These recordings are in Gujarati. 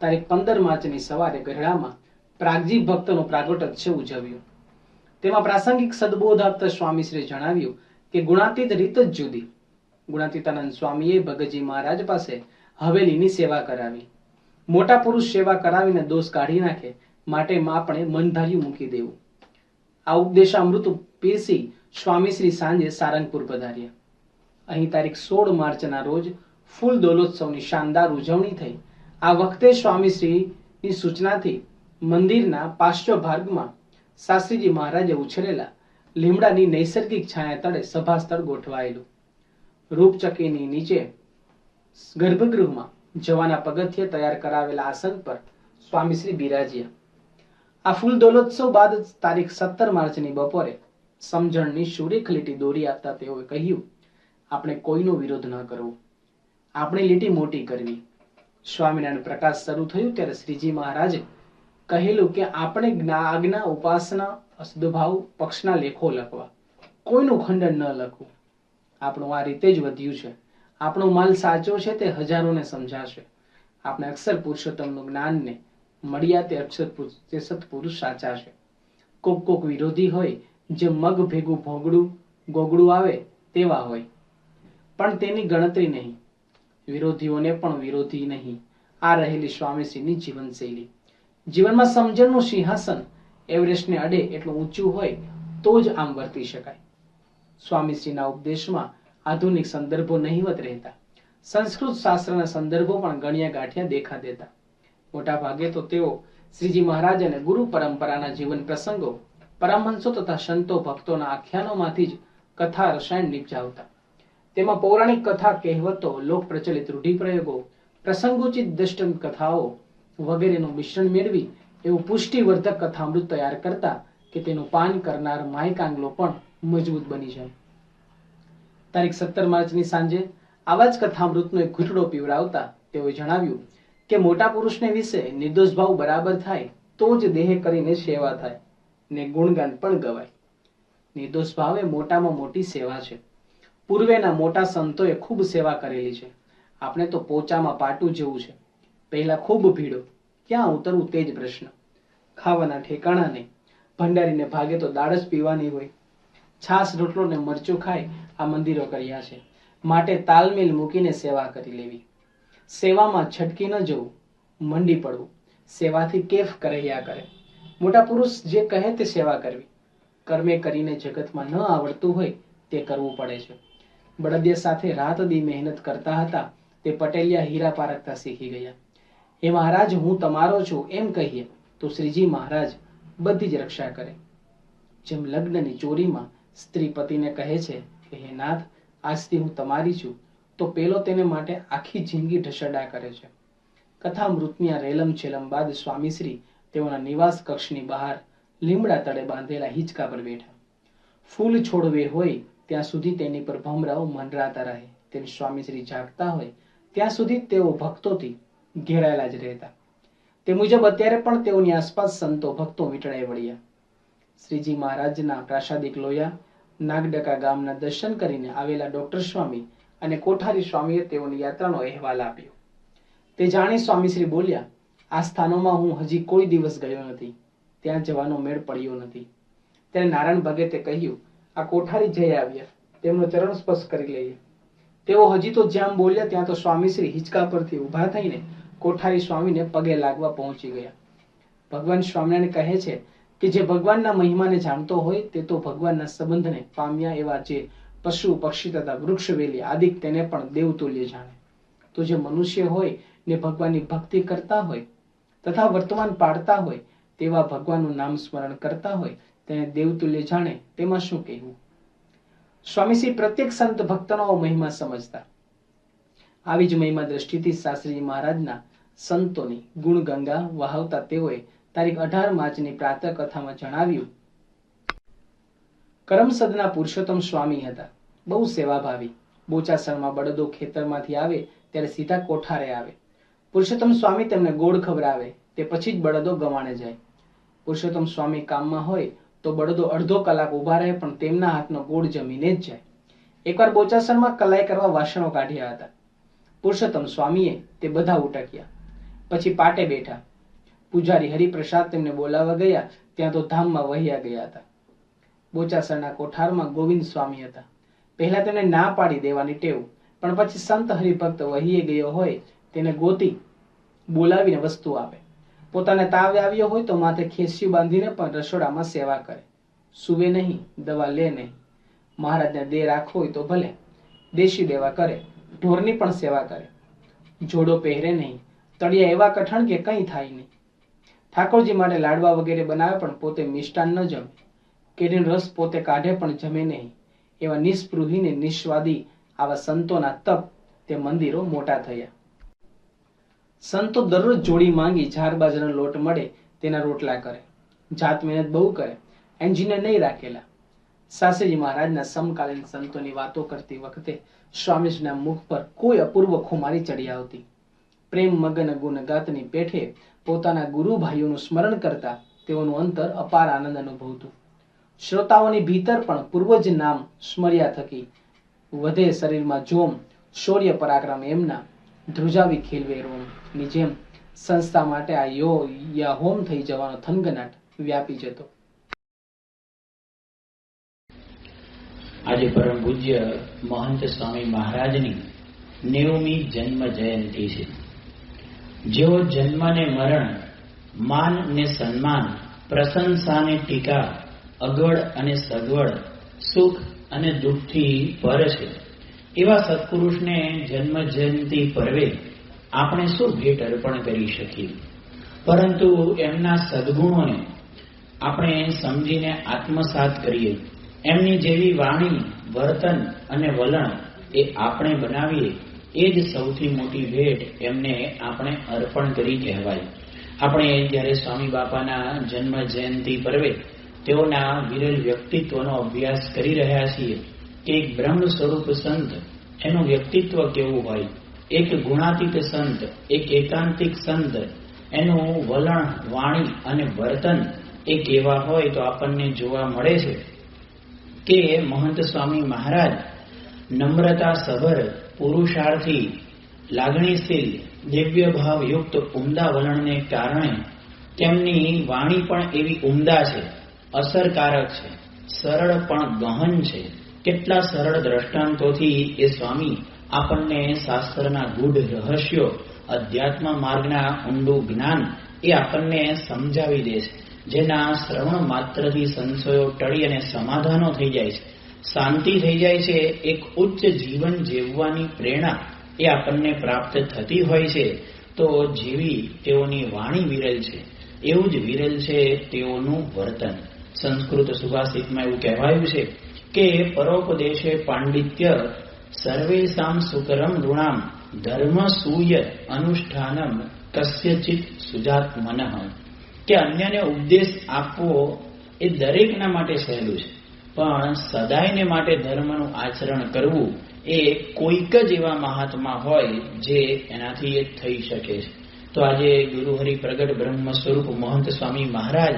તારીખ 15 માર્ચની સવારે ગઢડામાં પ્રાગજી ભક્તનો પ્રાગટ્યોત્સવ ઉજવ્યો। તેમાં પ્રાસંગિક સદબોધ આપતા સ્વામીશ્રીએ જણાવ્યું કે ગુણાતીત રીત જ જુદી। ગુણાતીતાનંદ સ્વામીએ ભગતજી મહારાજ પાસે હવેલીની સેવા કરાવી। મોટા પુરુષ સેવા કરાવીને દોષ કાઢી નાખે, માટે આપણે મન ધાર્યું મૂકી દેવું। આ ઉપદેશામૃત પીરસી સ્વામીશ્રી સાંજે સારંગપુર પધાર્યા। અહીં તારીખ 16 માર્ચના રોજ ફૂલ દોલોત્સવની શાનદાર ઉજવણી થઈ। આ વખતે સ્વામીશ્રીની સૂચનાથી મંદિરના પાર્શ્વ ભાગમાં શાસ્ત્રીજી મહારાજે ઉછરેલા લીમડાની નૈસર્ગિક છાયા તળે સભા સ્થળ ગોઠવાયેલું। રૂપચકીની નીચે ગર્ભગૃહમાં જવાના પગથિયે તૈયાર કરાવેલા આસન પર સ્વામીશ્રી બિરાજ્યા। આ ફૂલ દોલોત્સવ બાદ તારીખ 17 માર્ચની બપોરે સમજણની સુરેખ લીટી દોરી આપતા તેઓએ કહ્યું, આપણે કોઈનો વિરોધ ન કરવો, આપણી લીટી મોટી કરવી। સ્વામિનારાયણ પ્રકાશ શરૂ થયું ત્યારે શ્રીજી મહારાજે કહેલું કે આપણે આજ્ઞા, ઉપાસના, સદભાવ પક્ષના લેખો લખવા, કોઈનું ખંડન ન લખવું। આપણું આ રીતે જ વધ્યું છે। આપણો માલ સાચો છે તે હજારોને સમજાશે। આપણે અક્ષર પુરુષોત્તમનું જ્ઞાનને મળ્યા તે અક્ષર તે સત્પુરુષ સાચા છે। કોક વિરોધી હોય જે મગ ભેગું ભોગડું ગોગડું આવે તેવા હોય, પણ તેની ગણતરી નહીં। વિરોધીઓને પણ વિરોધી નહીં, આ રહેલી સ્વામીશ્રીની જીવનશૈલી। જીવનમાં સમજણનું સિંહાસન એવરેસ્ટને અડે એટલું ઊંચું હોય તો જ આમ વર્તી શકાય। સ્વામીશ્રીના ઉપદેશમાં આધુનિક સંદર્ભો નહિવત રહેતા, સંસ્કૃત શાસ્ત્રના સંદર્ભો પણ ગણ્યા ગાંઠ્યા દેખા દેતા। મોટા ભાગે તો તેઓ શ્રીજી મહારાજ અને ગુરુ પરંપરાના જીવન પ્રસંગો, પરમહંસો તથા સંતો ભક્તોના આખ્યાનોમાંથી જ કથા રસાયણ નિપજાવતા। તેમાં પૌરાણિક કથા, કહેવતો, લોક પ્રચલિત રૂઢિપ્રયોગો, પ્રસંગોચિત દૃષ્ટાંત કથાઓ વગેરેનું મિશ્રણ મેળવી એવું પુષ્ટિવર્ધક કથામૃત તૈયાર કરતા કે તેનું પાન કરનાર માયકાંગલો પણ મજબૂત બની જાય। તારીખ 17 માર્ચની સાંજે આવા જ કથામૃતનો એક ઘૂંટડો પીવડાવતા તેઓએ જણાવ્યું કે મોટા પુરુષને વિશે નિર્દોષ ભાવ બરાબર થાય તો જ દેહ કરીને સેવા થાય ને ગુણગાન પણ ગવાય। નિર્દોષ ભાવ એ મોટામાં મોટી સેવા છે। પૂર્વેના મોટા સંતોએ ખૂબ સેવા કરેલી છે। આપણે તો પોચામાં પાટું જેવું છે, પહેલા ખૂબ ભીડો, ક્યાં ઉતરવું તે જ પ્રશ્ન। ખાવાના ઠેકાણા નહીં, ભંડારીને ભાગે તો દાળ જ પીવાની હોય। છાસ, રોટલો ને મરચું ખાય આ મંદિરો કર્યા છે, માટે તાલમેલ મૂકીને સેવા કરી લેવી। સેવામાં છટકી ન જવું, મંડી પડવું, સેવાથી કેફ કર્યા કરે। મોટા પુરુષ જે કહે તે સેવા કરવી। કર્મે કરીને જગતમાં ન આવડતું હોય તે કરવું પડે છે। બળદિયા સાથે રાત દી મહેનત કરતા હતા તે પટેલિયા હીરા પારખતા શીખી ગયા। હે મહારાજ, હું તમારો છું એમ કહીએ તો શ્રીજી મહારાજ બધી જ રક્ષા કરે। જેમ લગ્નની ચોરીમાં સ્ત્રી પતિને કહે છે કે હે નાથ, આજથી હું તમારી છું, તો પેલો તેને માટે આખી જિંદગી ઢસડા કરે છે। કથામૃતની આ રેલમ છેલમ બાદ સ્વામીશ્રી તેઓના નિવાસ કક્ષની બહાર લીમડા તળે બાંધેલા હિંચકા પર બેઠા। ફૂલ છોડવે હોય ત્યાં સુધી તેની પર ભમરાઓ મંડરાતા રહે તેમ સ્વામીશ્રી જાગતા હોય ત્યાં સુધી તેઓ ભક્તોથી ઘેરાયેલા જ રહેતા। તે મુજબ અત્યારે પણ તેઓની આસપાસ સંતો ભક્તો વીંટળાઈ વળ્યા। શ્રીજી મહારાજના પ્રાસાદિક લોયા નાગડકા ગામના દર્શન કરીને આવેલા ડોક્ટર સ્વામી અને કોઠારી સ્વામીએ તેઓની યાત્રાનો અહેવાલ આપ્યો। તે જાણી સ્વામીશ્રી બોલ્યા, આ સ્થાનોમાં હું હજી કોઈ દિવસ ગયો નથી, ત્યાં જવાનો મેળ પડ્યો નથી। ત્યારે નારાયણ ભગતે કહ્યું, આ કોઠારી જઈ આવ્યા, તેમનો ચરણ સ્પર્શ કરી લઈએ। તેઓ હજી તો જ્યાં બોલ્યા ત્યાં તો સ્વામીશ્રી હિંચકા પરથી ઊભા થઈને કોઠારી સ્વામીને પગે લાગવા પહોંચી ગયા। ભગવાન સ્વામિનારાયણ કહે છે કે જે ભગવાનના મહિમાને જાણતો હોય તે તો ભગવાનના સંબંધને પામ્યા એવા જે પશુ, પક્ષી તથા વૃક્ષ વેલી આદિક તેને પણ દેવતુલ્ય જાણે। તો જે મનુષ્ય હોય ને ભગવાનની ભક્તિ કરતા હોય તથા વર્તમાન પાડતા હોય તેવા ભગવાનનું નામ સ્મરણ કરતા હોય તેને દેવતુલ્ય જાણે તેમાં શું કહેવું। સ્વામીશ્રી પ્રત્યેક સંત ભક્તનો મહિમા સમજતા। આવી જ મહિમા દ્રષ્ટિથી શાસ્ત્રીજી મહારાજના સંતોની ગુણ ગંગા વહાવતા તેઓએ તારીખ 18 માર્ચની પ્રાતઃ કથામાં જણાવ્યું, કરમસદના પુરુષોત્તમ સ્વામી હતા, બહુ સેવાભાવી। બોચાસણમાં બળદો ખેતરમાંથી આવે ત્યારે સીધા કોઠારે આવે। પુરુષોત્તમ સ્વામી તેમને ગોળ ખવડાવે તે પછી જ બળદો ગવાણે જાય। પુરુષોત્તમ સ્વામી કામમાં હોય તો બળદો અડધો કલાક ઉભા રહે પણ તેમના હાથનો ગોળ જમીને જ જાય। એકવાર બોચાસણમાં કલાઈ કરવા વાસણો કાઢ્યા હતા। પુરુષોત્તમ સ્વામીએ તે બધા ઉટક્યા। પછી પાટે બેઠા. પૂજારી હરિપ્રસાદ તેમને બોલાવવા ગયા ત્યાં તો ધામમાં વહ્યા ગયા હતા. બોચાસરના કોઠારમાં ગોવિંદ સ્વામી હતા. પહેલા તેને ના પાડી દેવાની ટેવ, પણ પછી સંત હરિભક્ત વહીએ ગયો હોય તેને ગોતી બોલાવીને વસ્તુ આપે. પોતાને તાવ આવ્યો હોય તો માથે ખેસ્યું બાંધીને પણ રસોડામાં સેવા કરે. સુવે નહીં, દવા લે નહીં. મહારાજને દેહ રાખવો હોય તો ભલે, દેશી દેવા કરે, ઢોરની પણ સેવા કરે. જોડો પહેરે નહીં, તળિયા એવા કઠણ કે કંઈ થાય નહીં. ઠાકોરજી માટે લાડવા વગેરે બનાવે પણ પોતે મિષ્ટાન ન જમે. કેરીનો રસ પોતે કાઢે પણ જમે નહીં. એવા નિસ્પૃહી ને નિસ્વાદી આવા સંતોના તપ તે મંદિરો મોટા થયા. સંતો દરરોજ જોડી માંગી ઝાર બાજરાનો લોટ મળે તેના રોટલા કરે. જાત મહેનત બહુ કરે, એન્જિનિયર નહીં રાખેલા. સાસરીજી મહારાજના સમકાલીન સંતોની વાતો કરતી વખતે સ્વામીજીના મુખ પર કોઈ અપૂર્વ ખુમારી ચડી આવતી. પ્રેમ મગન ગુણગાતની પેઠે પોતાના ગુરુ ભાઈઓનું સ્મરણ કરતા તેઓનું અંતર અપાર આનંદ અનુભવતું. શ્રોતાઓની ભીતર પણ પૂર્વજ નામ સ્મર્યા થકી વધે શરીરમાં જોમ, શૌર્ય પરાક્રમ એમના ધ્રુજાવી ખીલવે રોમ ની જેમ સંસ્થા માટે આ યા હોમ થઈ જવાનો થનગનાટ વ્યાપી જતો. આજે પરમ પૂજ્ય મહંત સ્વામી મહારાજની 90મી જન્મ જયંતિ છે. જેઓ જન્મ ને મરણ, માન ને સન્માન, પ્રશંસા ને ટીકા, અગવડ અને સગવડ, સુખ અને દુઃખથી પર છે, એવા સત્પુરુષને જન્મ જયંતિ પર્વે આપણે શું ભેટ અર્પણ કરી શકીએ? પરંતુ એમના સદગુણોને આપણે સમજીને આત્મસાત કરીએ, એમની જેવી વાણી, વર્તન અને વલણ એ આપણે બનાવીએ, એ જ સૌથી મોટી ભેટ એમને આપણે અર્પણ કરી કહેવાય. આપણે જ્યારે સ્વામી બાપાના જન્મ જયંતિ પર્વે તેઓના વિરલ વ્યક્તિત્વનો અભ્યાસ કરી રહ્યા છીએ કે એક બ્રહ્મ સ્વરૂપ સંત એનું વ્યક્તિત્વ કેવું હોય, એક ગુણાતીત સંત, એક એકાંતિક સંત, એનું વલણ, વાણી અને વર્તન એ કેવા હોય તો આપણને જોવા મળે છે કે મહંત સ્વામી મહારાજ નમ્રતા સભર, પુરુષાર્થી, લાગણીશીલ, દિવ્ય ભાવ યુક્ત ઉમદા વલણને કારણે તેમની વાણી પણ એવી ઉમદા છે, અસરકારક છે, સરળ પણ ગહન છે. કેટલા સરળ દ્રષ્ટાંતોથી એ સ્વામી આપણને શાસ્ત્રના ગૂઢ રહસ્યો, અધ્યાત્મ માર્ગના ઊંડું જ્ઞાન એ આપણને સમજાવી દે છે, જેના શ્રવણ માત્રથી સંશયો ટળી અને સમાધાનો થઈ જાય છે, શાંતિ થઈ જાય છે. એક ઉચ્ચ જીવન જીવવાની પ્રેરણા એ આપણને પ્રાપ્ત થતી હોય છે. તો જેવી તેઓની વાણી વિરલ છે, એવું જ વિરલ છે તેઓનું વર્તન. સંસ્કૃત સુભાષિતમાં એવું કહેવાયું છે કે પરોપદેશે પાંડિત્ય સર્વેષામ સુકરમ ઋણામ ધર્મ સૂય અનુષ્ઠાનમ કસ્યચિત સુજાત મનઃ, કે અન્યને ઉપદેશ આપવો એ દરેકના માટે સહેલું છે, પણ સદાયને માટે ધર્મનું આચરણ કરવું એ કોઈક જ એવા મહાત્મા હોય જે એનાથી એ થઈ શકે છે. તો આજે ગુરુહરિ પ્રગટ બ્રહ્મ સ્વરૂપ મહંત સ્વામી મહારાજ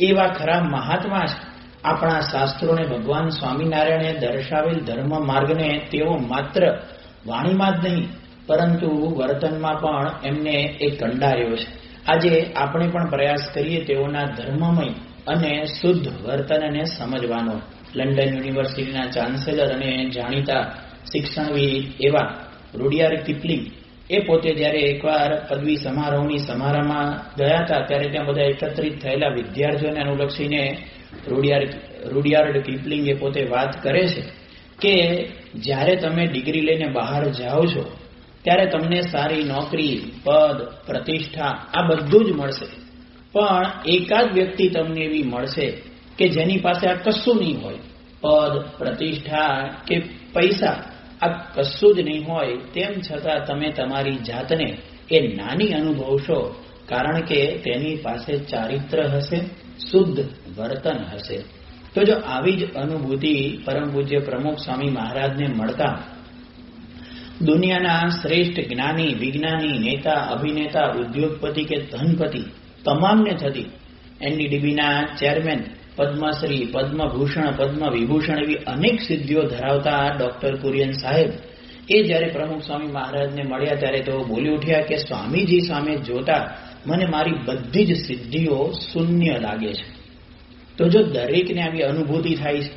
એવા ખરા મહાત્મા છે. આપણા શાસ્ત્રોને ભગવાન સ્વામિનારાયણે દર્શાવેલ ધર્મ માર્ગને તેઓ માત્ર વાણીમાં જ નહીં પરંતુ વર્તનમાં પણ એમને એ કંડાર્યો છે. આજે આપણે પણ પ્રયાસ કરીએ તેઓના ધર્મમય અને શુદ્ધ વર્તનને સમજવાનો. લંડન યુનિવર્સિટીના ચાન્સેલર અને જાણીતા શિક્ષણવિદ એવા રૂડિયાર્ડ કિપલિંગ એ પોતે જ્યારે એકવાર પદવી સમારોહની સમારામાં ગયા હતા ત્યારે ત્યાં બધા એકત્રિત થયેલા વિદ્યાર્થીઓને અનુલક્ષીને રૂડિયાર્ડ કિપલિંગ એ પોતે વાત કરે છે કે જ્યારે તમે ડિગ્રી લઈને બહાર જાઓ છો ત્યારે તમને સારી નોકરી, પદ, પ્રતિષ્ઠા આ બધું જ મળશે, પણ એકાદ વ્યક્તિ તમને એવી મળશે કે જેની પાસે આ કશું નહીં હોય, પદ, પ્રતિષ્ઠા કે પૈસા આ કશું જ નહીં હોય, તેમ છતાં તમે તમારી જાતને એ નાની અનુભવશો, કારણ કે તેની પાસે ચારિત્ર હશે, શુદ્ધ વર્તન હશે. તો જો આવી જ અનુભૂતિ પરમ પૂજ્ય પ્રમુખ સ્વામી મહારાજને મળતા દુનિયાના શ્રેષ્ઠ જ્ઞાની, વિજ્ઞાની, નેતા, અભિનેતા, ઉદ્યોગપતિ કે ધનપતિ તમામને થતી, એનડીડીબીના ચેરમેન, પદ્મશ્રી, પદ્મભૂષણ, પદ્મ વિભૂષણ એવી અનેક સિદ્ધિઓ ધરાવતા ડોક્ટર કુરિયન સાહેબ એ જ્યારે પ્રમુખ સ્વામી મહારાજને મળ્યા ત્યારે તેઓ બોલી ઉઠ્યા કે સ્વામીજી સામે જોતા મને મારી બધી જ સિદ્ધિઓ શૂન્ય લાગે છે. તો જો દરેકને આવી અનુભૂતિ થાય છે